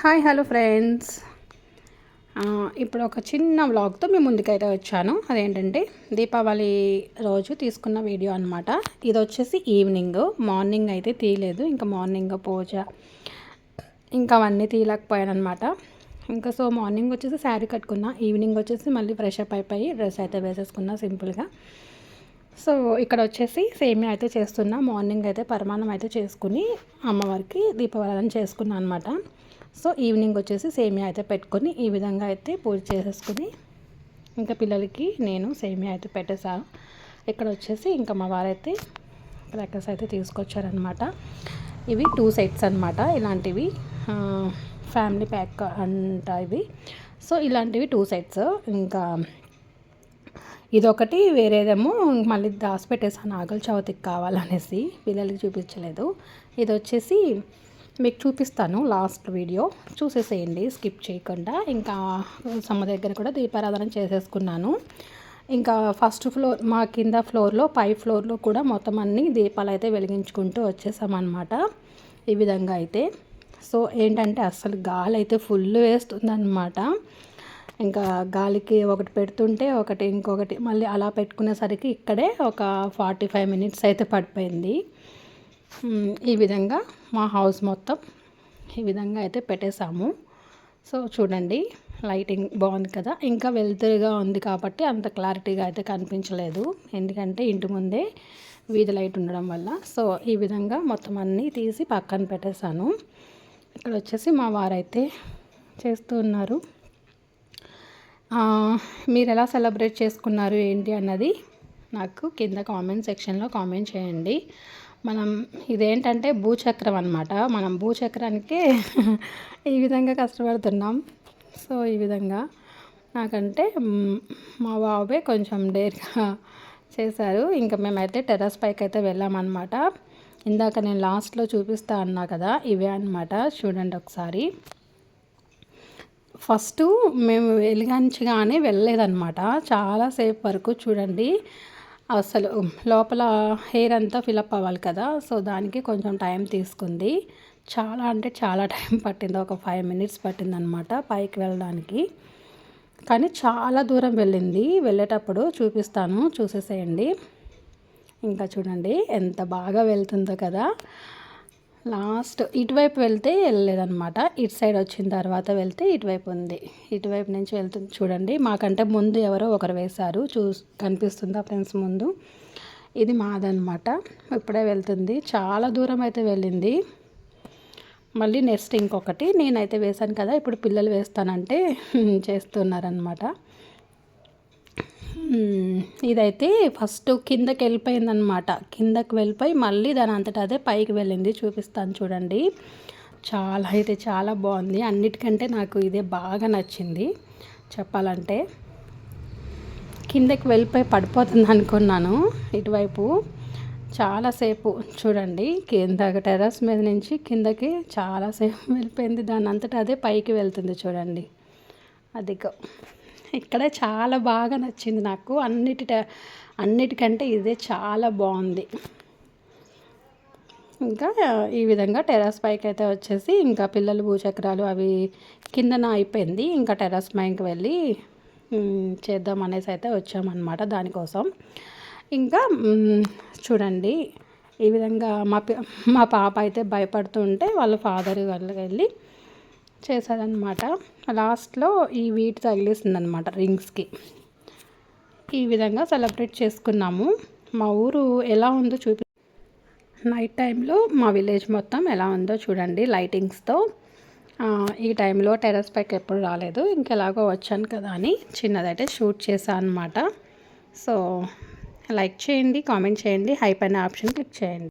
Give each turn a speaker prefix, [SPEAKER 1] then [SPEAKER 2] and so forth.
[SPEAKER 1] Hi hello friends. ఇప్పుడు ఒక చిన్న వ్లాగ్తో మీ ముందుకైతే వచ్చాను. అదేంటంటే దీపావళి రోజు తీసుకున్న వీడియో అనమాట. ఇది వచ్చేసి మార్నింగ్ అయితే తీయలేదు. ఇంకా మార్నింగ్ పూజ ఇంకా అవన్నీ తీయలేకపోయాను అనమాట. ఇంకా సో మార్నింగ్ వచ్చేసి శారీ కట్టుకున్నా, ఈవినింగ్ వచ్చేసి మళ్ళీ ఫ్రెష్ అప్ అయిపోయి డ్రెస్ అయితే వేసేసుకున్నా సింపుల్గా. సో ఇక్కడ వచ్చేసి సేమియా అయితే చేస్తున్నా. మార్నింగ్ అయితే పరమాన్నం అయితే చేసుకుని అమ్మవారికి దీపావళి చేసుకున్నాను అనమాట. సో ఈవినింగ్ వచ్చేసి సేమియా అయితే పెట్టుకొని ఈ విధంగా అయితే పూజ చేసేసుకుని ఇంకా పిల్లలకి నేను సేమియా అయితే పెట్టేశాను. ఇక్కడ వచ్చేసి ఇంకా మా వారైతే క్రాకర్స్ అయితే తీసుకొచ్చారనమాట. ఇవి 2 సెట్స్ అనమాట. ఇలాంటివి ఫ్యామిలీ ప్యాక్ అంట ఇవి. సో ఇలాంటివి 2 సెట్స్. ఇంకా ఇదొకటి, వేరేదేమో మళ్ళీ దాచిపెట్టేసాను నాగల చవితికి కావాలనేసి, పిల్లలకి చూపించలేదు. ఇది వచ్చేసి మీకు చూపిస్తాను, లాస్ట్ వీడియో చూసేసేయండి స్కిప్ చేయకుండా. ఇంకా సమ్మ దగ్గర కూడా దీపారాధన చేసేసుకున్నాను. ఇంకా ఫస్ట్ ఫ్లోర్, మా కింద ఫ్లోర్లో, పై ఫ్లోర్లో కూడా మొత్తం అన్ని దీపాలు అయితే వెలిగించుకుంటూ వచ్చేసామన్నమాట. ఈ విధంగా అయితే. సో ఏంటంటే అస్సలు గాలి అయితే ఫుల్ వేస్తుందన్నమాట. ఇంకా గాలికి ఒకటి పెడుతుంటే ఒకటి ఇంకొకటి మళ్ళీ అలా పెట్టుకునేసరికి ఇక్కడే ఒక 45 మినిట్స్ అయితే పడిపోయింది. ఈ విధంగా మా హౌస్ మొత్తం ఈ విధంగా అయితే పెట్టేశాము. సో చూడండి, లైటింగ్ బాగుంది కదా. ఇంకా వెలుతురుగా ఉంది కాబట్టి అంత క్లారిటీగా అయితే కనిపించలేదు, ఎందుకంటే ఇంటి ముందే వీధి లైట్ ఉండడం వల్ల. సో ఈ విధంగా మొత్తం అన్నీ తీసి పక్కన పెట్టేశాను. ఇక్కడ వచ్చేసి మా వారైతే చేస్తూ ఉన్నారు. మీరు ఎలా సెలబ్రేట్ చేసుకున్నారు ఏంటి అన్నది నాకు కింద కామెంట్ సెక్షన్లో కామెంట్ చేయండి. మనం ఇదేంటంటే భూచక్రం అనమాట. మనం భూచక్రానికే ఈ విధంగా కష్టపడుతున్నాం. సో ఈ విధంగా నాకంటే మా బాబే కొంచెం డేర్గా చేశారు. ఇంకా మేమైతే టెర్రస్ పైకి అయితే వెళ్ళామన్నమాట. ఇందాక నేను లాస్ట్లో చూపిస్తా అన్నా కదా, ఇవే అనమాట. చూడండి ఒకసారి. ఫస్ట్ మేము వెలిగించగానే వెళ్ళలేదన్నమాట. చాలాసేపు వరకు చూడండి, అసలు లోపల హెయిర్ అంతా ఫిలప్ అవ్వాలి కదా. సో దానికి కొంచెం టైం తీసుకుంది. చాలా అంటే చాలా టైం పట్టింది. ఒక 5 మినిట్స్ పట్టిందనమాట పైకి వెళ్ళడానికి. కానీ చాలా దూరం వెళ్ళింది. వెళ్ళేటప్పుడు చూపిస్తాను, చూసేసేయండి. ఇంకా చూడండి ఎంత బాగా వెళ్తుందో కదా. లాస్ట్ ఇటువైపు వెళ్తే వెళ్ళలేదన్నమాట. ఇటు సైడ్ వచ్చిన తర్వాత వెళ్తే ఇటువైపు ఉంది. ఇటువైపు నుంచి వెళ్తుంది చూడండి. మాకంటే ముందు ఎవరో ఒకరు వేశారు, కనిపిస్తుందా ఫ్రెండ్స్ ముందు. ఇది మాదనమాట. ఇప్పుడే వెళ్తుంది. చాలా దూరం అయితే వెళ్ళింది. మళ్ళీ నెక్స్ట్ ఇంకొకటి నేనైతే వేశాను కదా, ఇప్పుడు పిల్లలు వేస్తానంటే చేస్తున్నారనమాట. ఇదైతే ఫస్ట్ కిందకి వెళ్ళిపోయిందనమాట. కిందకి వెళ్ళిపోయి మళ్ళీ దాని అంతటా అదే పైకి వెళ్ళింది. చూపిస్తాను చూడండి. చాలా అయితే చాలా బాగుంది. అన్నిటికంటే నాకు ఇదే బాగా నచ్చింది చెప్పాలంటే. కిందకి వెళ్ళిపోయి పడిపోతుంది అనుకున్నాను ఇటువైపు. చాలాసేపు చూడండి, కింద టెర్రస్ మీద నుంచి కిందకి చాలాసేపు వెళ్ళిపోయింది. దాని అంతటా అదే పైకి వెళ్తుంది చూడండి. అదిగో ఇక్కడే చాలా బాగా నచ్చింది నాకు. అన్నిటికంటే ఇదే చాలా బాగుంది. ఇంకా ఈ విధంగా టెర్రస్ పైకి అయితే వచ్చేసి ఇంకా పిల్లలు భూచక్రాలు అవి కిందన అయిపోయింది. ఇంకా టెర్రస్ పైకి వెళ్ళి చేద్దాం అనేసి అయితే వచ్చామన్నమాట దానికోసం. ఇంకా చూడండి ఈ విధంగా మా పాప అయితే భయపడుతుంటే వాళ్ళ ఫాదర్ వాళ్ళకి వెళ్ళి చేశారనమాట. లాస్ట్లో ఈ వీటి తగిలేసింది అనమాట రింగ్స్కి. ఈ విధంగా సెలబ్రేట్ చేసుకున్నాము. మా ఊరు ఎలా ఉందో నైట్ టైంలో మా విలేజ్ మొత్తం ఎలా ఉందో చూడండి లైటింగ్స్తో. ఈ టైంలో టెర్రస్ పైకి ఎప్పుడు రాలేదు, ఇంకెలాగో వచ్చాను కదా అని చిన్నదైతే షూట్ చేశాను అనమాట. సో లైక్ చేయండి, కామెంట్ చేయండి, హైప్ అనే ఆప్షన్ క్లిక్ చేయండి.